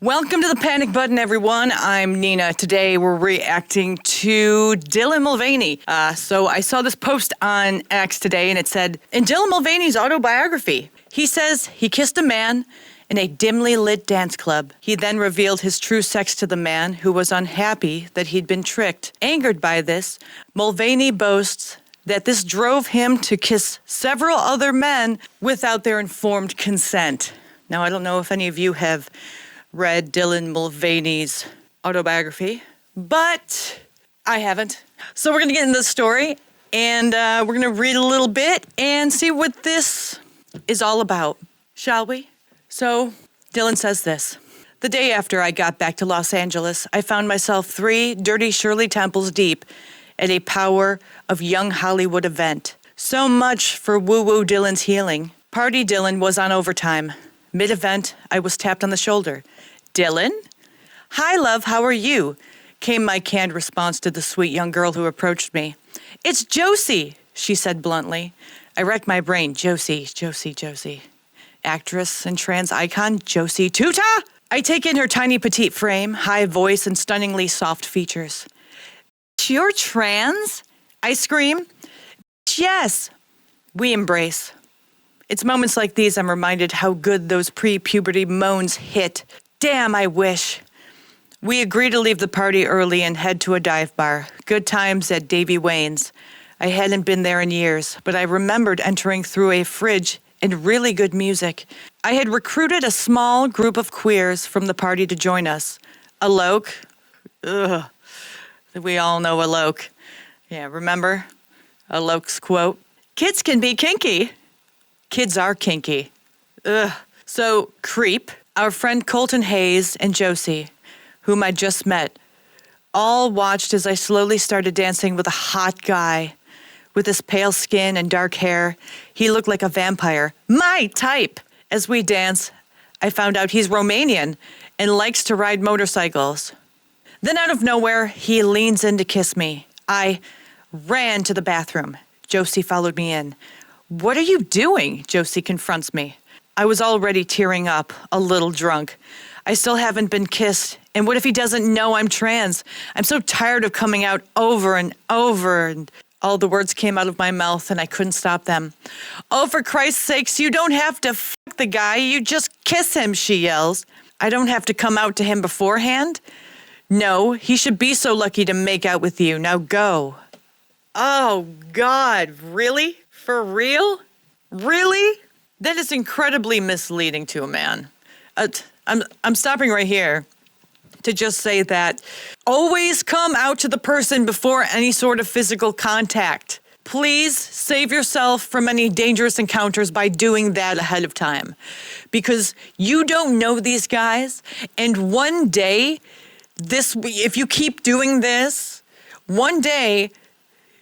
Welcome to the Panic Button, everyone. I'm Nina. Today we're reacting to Dylan Mulvaney. So I saw this post on X today, and it said, in Dylan Mulvaney's autobiography, he says he kissed a man in a dimly lit dance club. He then revealed his true sex to the man, who was unhappy that he'd been tricked. Angered by this, Mulvaney boasts that this drove him to kiss several other men without their informed consent. Now, I don't know if any of you have read Dylan Mulvaney's autobiography, but I haven't. So we're going to get into the story, and we're going to read a little bit and see what this is all about, shall we? So Dylan says this. The day after I got back to Los Angeles, I found myself 3 dirty Shirley Temples deep at a Power of Young Hollywood event. So much for woo-woo Dylan's healing. Party Dylan was on overtime. Mid-event, I was tapped on the shoulder. Dylan? Hi, love, how are you? Came my canned response to the sweet young girl who approached me. It's Josie, she said bluntly. I racked my brain. Josie. Actress and trans icon, Josie Tuta? I take in her tiny petite frame, high voice, and stunningly soft features. You're trans? I scream. Yes. We embrace. It's moments like these I'm reminded how good those pre-puberty moans hit. Damn, I wish. We agree to leave the party early and head to a dive bar. Good times at Davy Wayne's. I hadn't been there in years, but I remembered entering through a fridge and really good music. I had recruited a small group of queers from the party to join us. Alok. Ugh. We all know Alok. Yeah, remember Alok's quote? Kids can be kinky. Kids are kinky. Ugh. So, Creep, our friend Colton Hayes, and Josie, whom I just met, all watched as I slowly started dancing with a hot guy. With his pale skin and dark hair, he looked like a vampire. My type! As we dance, I found out he's Romanian and likes to ride motorcycles. Then out of nowhere, he leans in to kiss me. I ran to the bathroom. Josie followed me in. What are you doing? Josie confronts me. I was already tearing up, a little drunk. I still haven't been kissed. And what if he doesn't know I'm trans? I'm so tired of coming out over and over. And all the words came out of my mouth and I couldn't stop them. Oh, for Christ's sakes, you don't have to fuck the guy. You just kiss him, she yells. I don't have to come out to him beforehand? No, he should be so lucky to make out with you. Now go. Oh, God, really? For real? Really? That is incredibly misleading to a man. I'm stopping right here to just say that always come out to the person before any sort of physical contact. Please save yourself from any dangerous encounters by doing that ahead of time. Because you don't know these guys, and one day, if you keep doing this, one day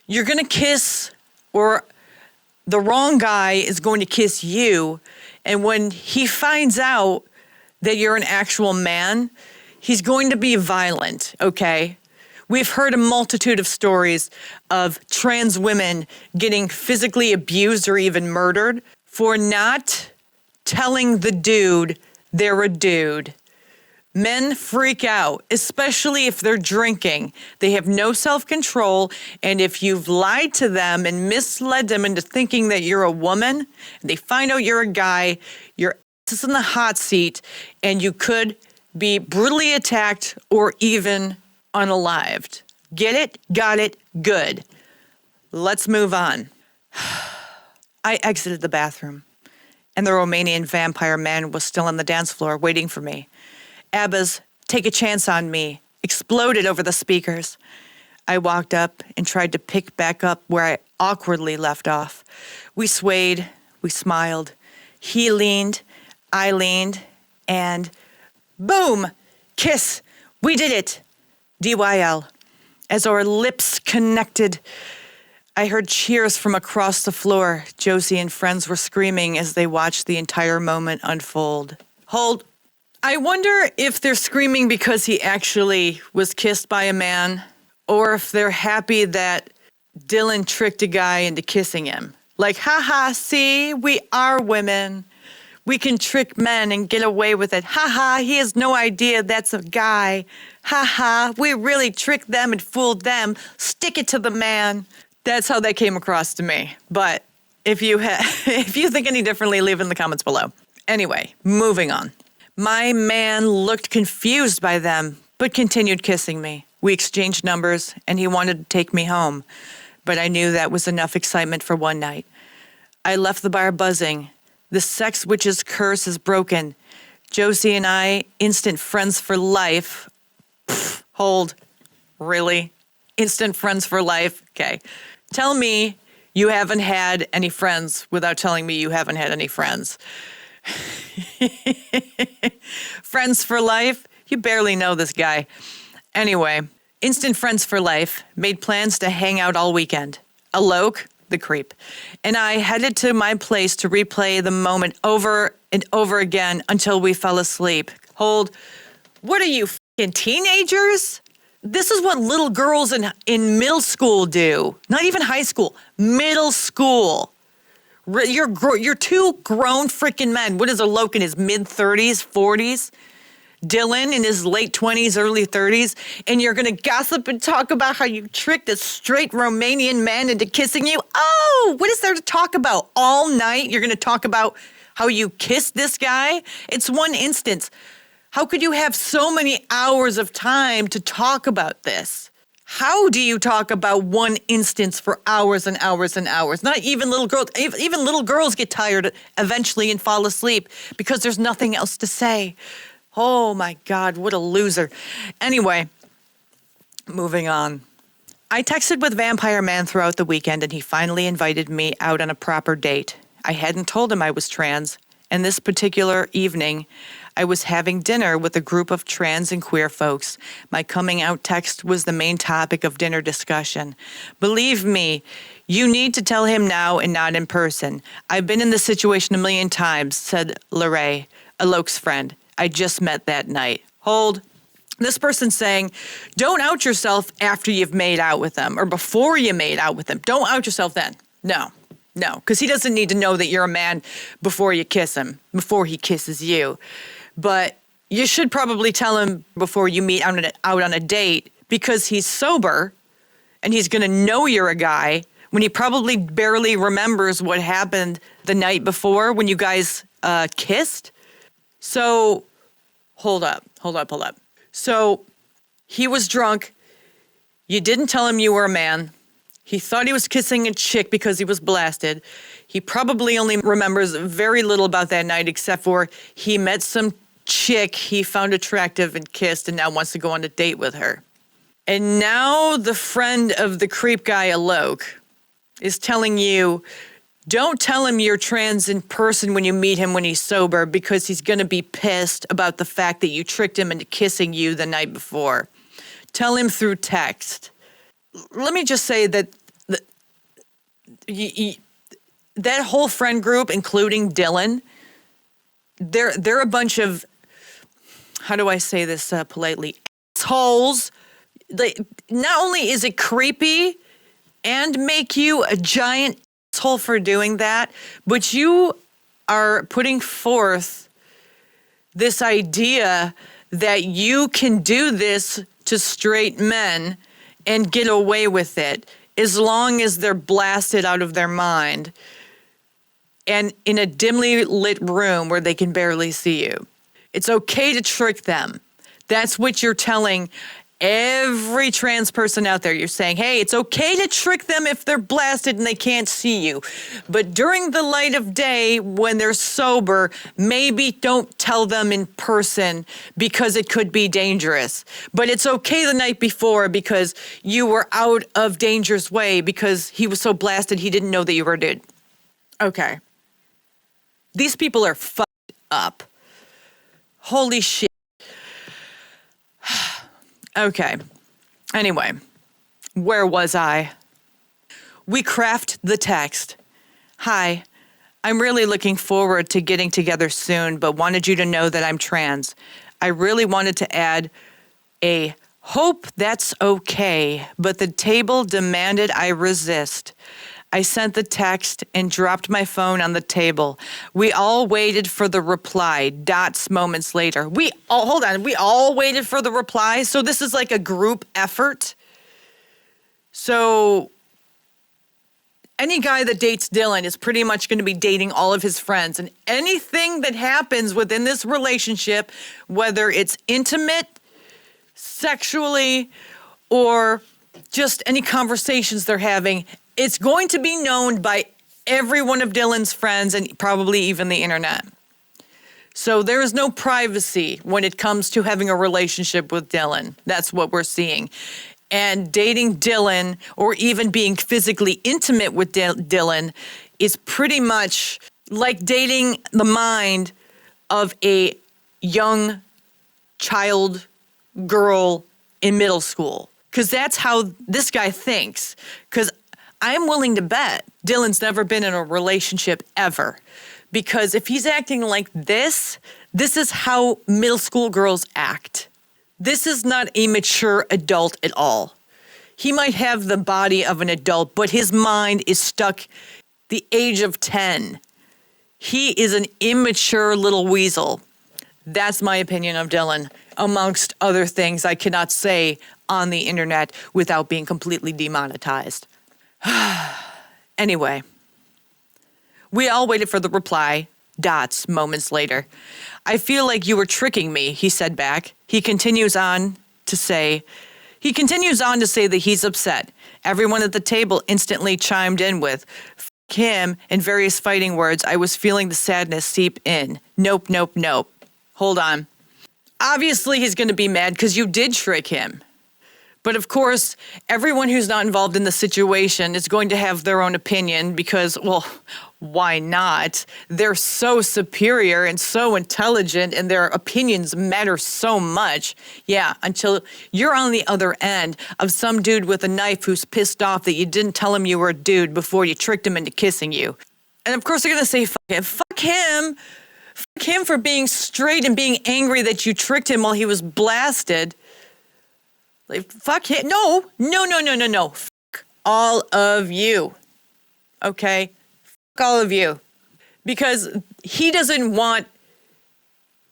you're going to kiss, or the wrong guy is going to kiss you, and when he finds out that you're an actual man, he's going to be violent, okay? We've heard a multitude of stories of trans women getting physically abused or even murdered for not telling the dude they're a dude. Men freak out, especially if they're drinking. They have no self-control, and if you've lied to them and misled them into thinking that you're a woman, and they find out you're a guy, your ass is in the hot seat, and you could be brutally attacked or even unalived. Get it? Got it? Good. Let's move on. I exited the bathroom, and the Romanian vampire man was still on the dance floor waiting for me. ABBA's Take a Chance on Me exploded over the speakers. I walked up and tried to pick back up where I awkwardly left off. We swayed, we smiled. He leaned, I leaned, and boom! Kiss! We did it! DYL. As our lips connected, I heard cheers from across the floor. Josie and friends were screaming as they watched the entire moment unfold. Hold. I wonder if they're screaming because he actually was kissed by a man, or if they're happy that Dylan tricked a guy into kissing him. Like, haha, see, we are women. We can trick men and get away with it. Ha ha, he has no idea that's a guy. Ha ha, we really tricked them and fooled them. Stick it to the man. That's how that came across to me. But if you if you think any differently, leave it in the comments below. Anyway, moving on. My man looked confused by them, but continued kissing me. We exchanged numbers, and he wanted to take me home. But I knew that was enough excitement for one night. I left the bar buzzing. The sex witch's curse is broken. Josie and I, instant friends for life. Pfft, hold. Really? Instant friends for life? Okay. Tell me you haven't had any friends without telling me you haven't had any friends. Friends for life? You barely know this guy. Anyway, instant friends for life made plans to hang out all weekend. Alok, the creep, and I headed to my place to replay the moment over and over again until we fell asleep. Hold. What are you, f***ing teenagers? This is what little girls in middle school do. Not even high school. Middle school. You're two grown freaking men. What is Alok in his mid-30s, 40s? Dylan in his late 20s, early 30s, and you're going to gossip and talk about how you tricked a straight Romanian man into kissing you? Oh, what is there to talk about? All night you're going to talk about how you kissed this guy? It's one instance. How could you have so many hours of time to talk about this? How do you talk about one instance for hours and hours and hours? Not even little girls. Even little girls get tired eventually and fall asleep because there's nothing else to say. Oh my God, what a loser. Anyway, moving on. I texted with Vampire Man throughout the weekend, and he finally invited me out on a proper date. I hadn't told him I was trans, and this particular evening, I was having dinner with a group of trans and queer folks. My coming out text was the main topic of dinner discussion. Believe me, you need to tell him now and not in person. I've been in this situation a million times, said Lorraine, Alok's friend. I just met that night. Hold. This person's saying, don't out yourself after you've made out with them or before you made out with them. Don't out yourself then. No, because he doesn't need to know that you're a man before you kiss him, before he kisses you. But you should probably tell him before you meet out on a date because he's sober and he's going to know you're a guy when he probably barely remembers what happened the night before when you guys kissed. So, hold up. So, he was drunk. You didn't tell him you were a man. He thought he was kissing a chick because he was blasted. He probably only remembers very little about that night except for he met some chick he found attractive and kissed and now wants to go on a date with her. And now the friend of the creep guy, Alok, is telling you, don't tell him you're trans in person when you meet him when he's sober because he's going to be pissed about the fact that you tricked him into kissing you the night before. Tell him through text. Let me just say that that whole friend group, including Dylan, they're a bunch of, how do I say this politely, assholes. Not only is it creepy and make you a giant asshole for doing that, but you are putting forth this idea that you can do this to straight men and get away with it as long as they're blasted out of their mind and in a dimly lit room where they can barely see you. It's okay to trick them. That's what you're telling every trans person out there. You're saying, hey, it's okay to trick them if they're blasted and they can't see you. But during the light of day, when they're sober, maybe don't tell them in person because it could be dangerous. But it's okay the night before because you were out of danger's way because he was so blasted he didn't know that you were a dude. Okay. These people are fucked up. Holy shit. Okay. Anyway, where was I? We craft the text. Hi, I'm really looking forward to getting together soon, but wanted you to know that I'm trans. I really wanted to add a hope that's okay, but the table demanded I resist. I sent the text and dropped my phone on the table. We all waited for the reply. Dots moments later. We all waited for the reply. So this is like a group effort. So any guy that dates Dylan is pretty much going to be dating all of his friends. And anything that happens within this relationship, whether it's intimate, sexually, or just any conversations they're having, it's going to be known by every one of Dylan's friends and probably even the internet. So there is no privacy when it comes to having a relationship with Dylan. That's what we're seeing. And dating Dylan or even being physically intimate with Dylan is pretty much like dating the mind of a young child girl in middle school. Because that's how this guy thinks. Because I'm willing to bet Dylan's never been in a relationship ever. Because if he's acting like this is how middle school girls act. This is not a mature adult at all. He might have the body of an adult, but his mind is stuck the age of 10. He is an immature little weasel. That's my opinion of Dylan, amongst other things I cannot say on the internet without being completely demonetized. Anyway, we all waited for the reply. Dots moments later. I feel like you were tricking me, he said back. He continues on to say that he's upset. Everyone at the table instantly chimed in with, "F him," in various fighting words. I was feeling the sadness seep in. Nope, nope, nope. Hold on. Obviously, he's going to be mad because you did trick him. But of course, everyone who's not involved in the situation is going to have their own opinion because, well, why not? They're so superior and so intelligent and their opinions matter so much. Yeah, until you're on the other end of some dude with a knife who's pissed off that you didn't tell him you were a dude before you tricked him into kissing you. And of course, they're going to say, fuck him for being straight and being angry that you tricked him while he was blasted. Like, fuck him. No. Fuck all of you. Okay? Fuck all of you. Because he doesn't want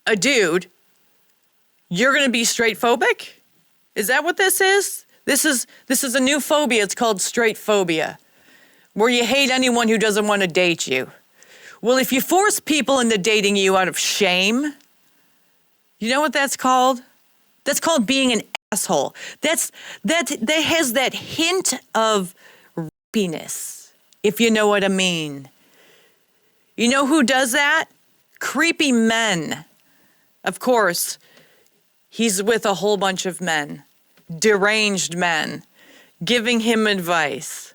a dude. You're going to be straight phobic? Is that what this is? This is a new phobia. It's called straight phobia, where you hate anyone who doesn't want to date you. Well, if you force people into dating you out of shame, you know what that's called? That's called being an asshole. That has that hint of rapiness, if you know what I mean. You know who does that? Creepy men. Of course, he's with a whole bunch of men, deranged men, giving him advice.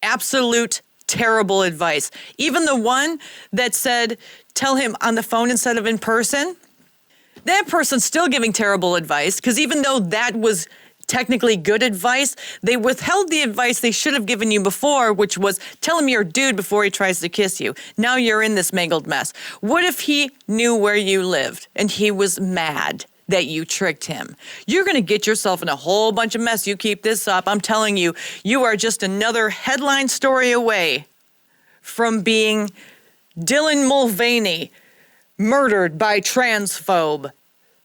Absolute terrible advice. Even the one that said, tell him on the phone instead of in person, that person's still giving terrible advice because even though that was technically good advice, they withheld the advice they should have given you before, which was tell him you're a dude before he tries to kiss you. Now you're in this mangled mess. What if he knew where you lived and he was mad that you tricked him? You're going to get yourself in a whole bunch of mess. You keep this up. I'm telling you, you are just another headline story away from being Dylan Mulvaney murdered by transphobe,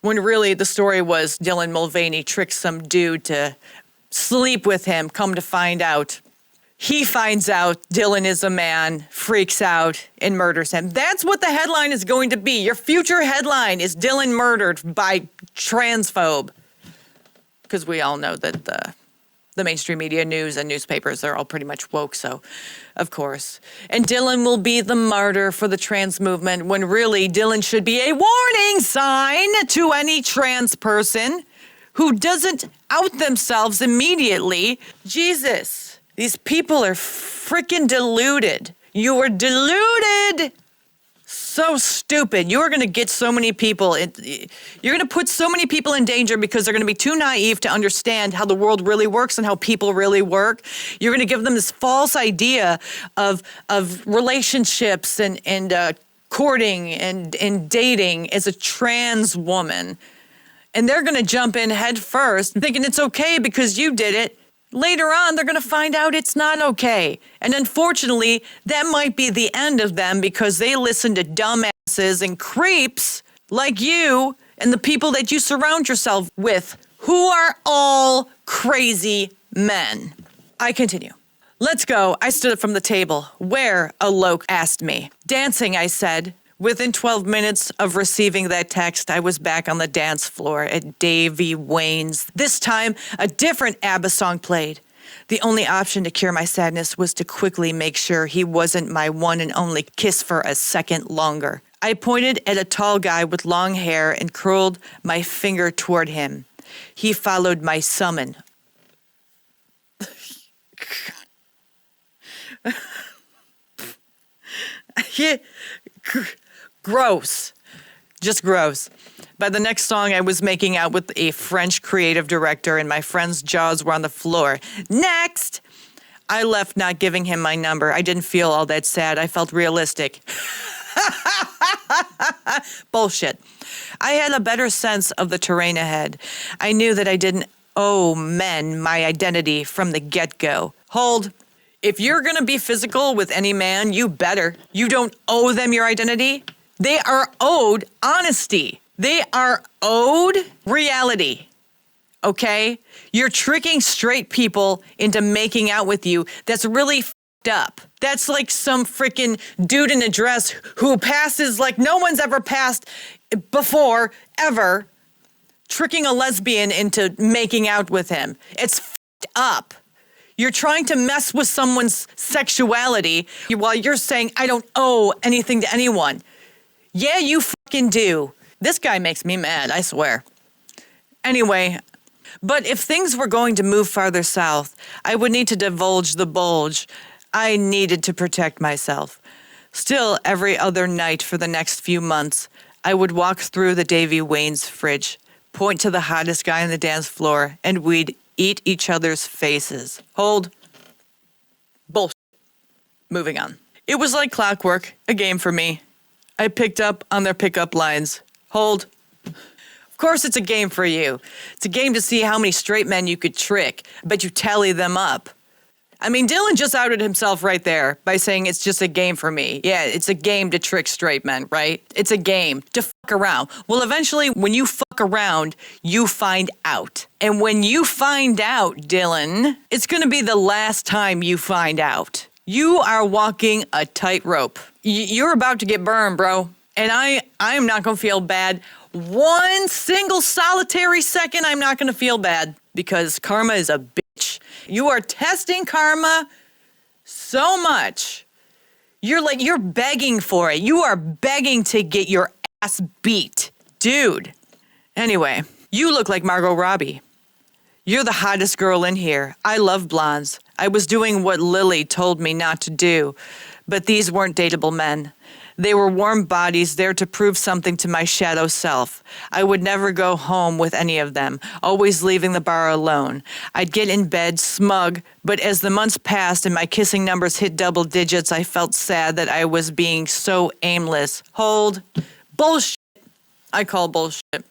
when really the story was Dylan Mulvaney tricked some dude to sleep with him. Come to find out, he finds out Dylan is a man, freaks out, and murders him. That's what the headline is going to be. Your future headline is Dylan murdered by transphobe. Because we all know that the mainstream media, news, and newspapers are all pretty much woke, so of course. And Dylan will be the martyr for the trans movement when really Dylan should be a warning sign to any trans person who doesn't out themselves immediately. Jesus, these people are freaking deluded. You are deluded. So stupid. You're going to get so many people. You're going to put so many people in danger because they're going to be too naive to understand how the world really works and how people really work. You're going to give them this false idea of relationships and courting and dating as a trans woman. And they're going to jump in head first thinking it's okay because you did it. Later on, they're going to find out it's not okay. And unfortunately, that might be the end of them because they listen to dumbasses and creeps like you and the people that you surround yourself with, who are all crazy men. I continue. Let's go. I stood up from the table. Where? Alok asked me. Dancing, I said. Within 12 minutes of receiving that text, I was back on the dance floor at Davy Wayne's. This time, a different ABBA song played. The only option to cure my sadness was to quickly make sure he wasn't my one and only kiss for a second longer. I pointed at a tall guy with long hair and curled my finger toward him. He followed my summon. Gross. Just gross. By the next song, I was making out with a French creative director and my friend's jaws were on the floor. Next! I left not giving him my number. I didn't feel all that sad. I felt realistic. Bullshit. I had a better sense of the terrain ahead. I knew that I didn't owe men my identity from the get-go. Hold. If you're going to be physical with any man, you better. You don't owe them your identity. They are owed honesty. They are owed reality. Okay? You're tricking straight people into making out with you. That's really fucked up. That's like some freaking dude in a dress who passes like no one's ever passed before, ever, tricking a lesbian into making out with him. It's fucked up. You're trying to mess with someone's sexuality while you're saying, I don't owe anything to anyone. Yeah, you fucking do. This guy makes me mad, I swear. Anyway, but if things were going to move farther south, I would need to divulge the bulge. I needed to protect myself. Still, every other night for the next few months, I would walk through the Davy Wayne's fridge, point to the hottest guy on the dance floor, and we'd eat each other's faces. Hold. Bullshit. Moving on. It was like clockwork, a game for me. I picked up on their pickup lines. Hold. Of course it's a game for you. It's a game to see how many straight men you could trick. I bet you tally them up. I mean, Dylan just outed himself right there by saying it's just a game for me. Yeah, it's a game to trick straight men, right? It's a game to fuck around. Well, eventually, when you fuck around, you find out. And when you find out, Dylan, it's going to be the last time you find out. You are walking a tightrope. You're about to get burned, bro. And I'm not going to feel bad. One single solitary second, I'm not going to feel bad because karma is a bitch. You are testing karma so much. You're begging for it. You are begging to get your ass beat. Dude. Anyway, you look like Margot Robbie. You're the hottest girl in here. I love blondes. I was doing what Lily told me not to do, but these weren't dateable men. They were warm bodies there to prove something to my shadow self. I would never go home with any of them, always leaving the bar alone. I'd get in bed smug, but as the months passed and my kissing numbers hit double digits, I felt sad that I was being so aimless. Hold. Bullshit. I call bullshit.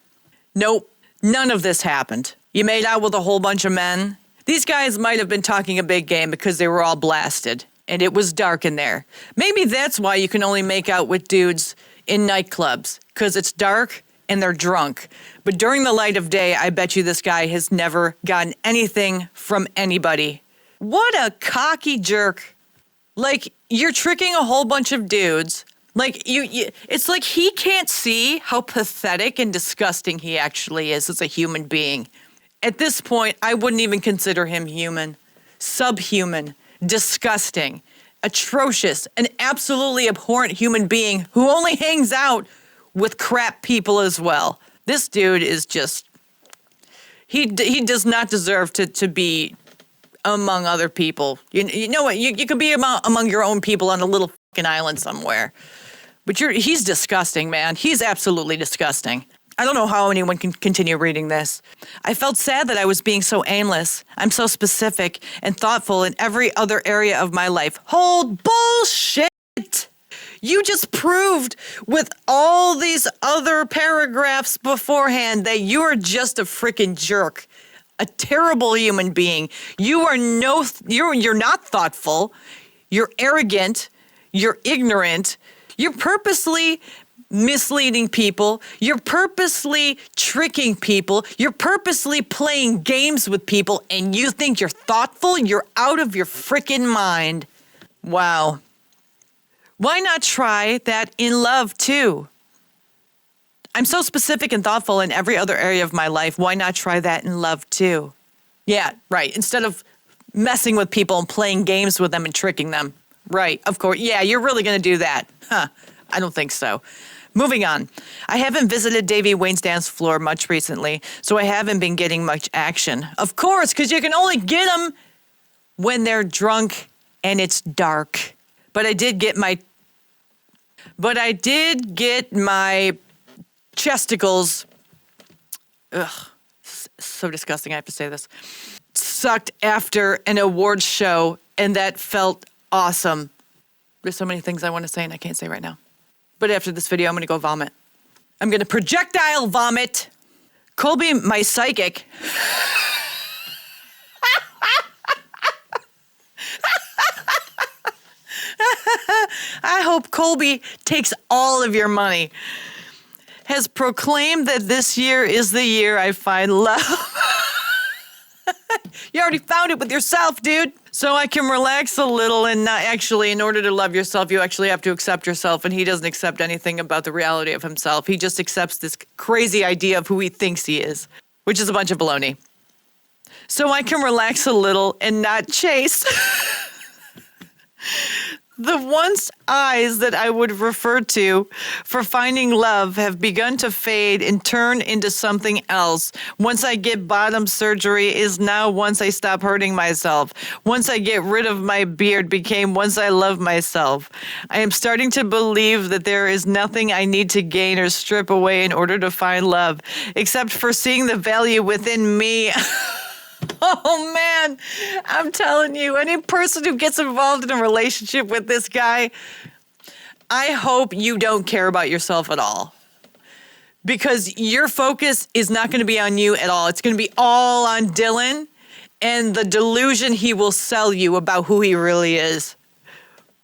Nope. None of this happened. You made out with a whole bunch of men. These guys might have been talking a big game because they were all blasted. And it was dark in there. Maybe that's why you can only make out with dudes in nightclubs, because it's dark and they're drunk. But during the light of day, I bet you this guy has never gotten anything from anybody. What a cocky jerk. Like, you're tricking a whole bunch of dudes. Like, it's like he can't see how pathetic and disgusting he actually is as a human being. At this point, I wouldn't even consider him human. Subhuman. Disgusting, atrocious, an absolutely abhorrent human being who only hangs out with crap people as well. This dude is just, he does not deserve to be among other people. You know what, you could be among your own people on a little fucking island somewhere. But he's disgusting, man. He's absolutely disgusting. I don't know how anyone can continue reading this. I felt sad that I was being so aimless. I'm so specific and thoughtful in every other area of my life. Hold bullshit! You just proved with all these other paragraphs beforehand that you're just a freaking jerk. a terrible human being. You're not thoughtful. You're arrogant. You're ignorant. You're purposely misleading people. You're purposely tricking people. You're purposely playing games with people, and you think you're thoughtful? You're out of your freaking mind. Wow. Why not try that in love too? I'm so specific and thoughtful in every other area of my life. Why not try that in love too? Yeah, right. Instead of messing with people and playing games with them and tricking them. Right, of course. Yeah, you're really going to do that. Huh, I don't think so. Moving on. I haven't visited Davy Wayne's dance floor much recently, so I haven't been getting much action. Of course, because you can only get them when they're drunk and it's dark. But I did get my chesticles. Ugh, so disgusting. I have to say this. Sucked after an awards show, and that felt awesome. There's so many things I want to say, and I can't say right now. But after this video, I'm going to go vomit. I'm going to projectile vomit. Colby, my psychic. I hope Colby takes all of your money. Has proclaimed that this year is the year I find love. You already found it with yourself, dude. So I can relax a little and not actually, in order to love yourself, you actually have to accept yourself. And he doesn't accept anything about the reality of himself. He just accepts this crazy idea of who he thinks he is, which is a bunch of baloney. So I can relax a little and not chase. The once eyes that I would refer to for finding love have begun to fade and turn into something else. Once I get bottom surgery is now once I stop hurting myself. Once I get rid of my beard became once I love myself. I am starting to believe that there is nothing I need to gain or strip away in order to find love, except for seeing the value within me. Oh, man, I'm telling you, any person who gets involved in a relationship with this guy, I hope you don't care about yourself at all. Because your focus is not going to be on you at all. It's going to be all on Dylan and the delusion he will sell you about who he really is.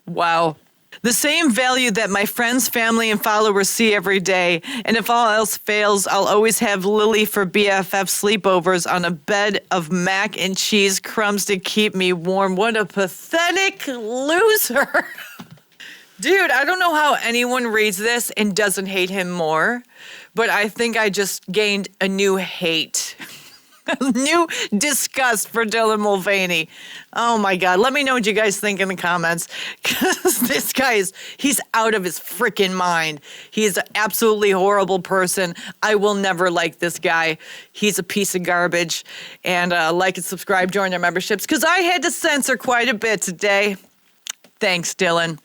Wow. The same value that my friends, family, and followers see every day. And if all else fails, I'll always have Lily for BFF sleepovers on a bed of mac and cheese crumbs to keep me warm. What a pathetic loser. Dude, I don't know how anyone reads this and doesn't hate him more, but I think I just gained a new hate. New disgust for Dylan Mulvaney. Oh my God. Let me know what you guys think in the comments. Because this guy he's out of his freaking mind. He's an absolutely horrible person. I will never like this guy. He's a piece of garbage. And like and subscribe, join our memberships. Because I had to censor quite a bit today. Thanks, Dylan.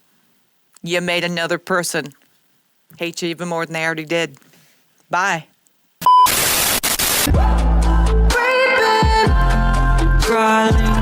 You made another person hate you even more than they already did. Bye. Crawling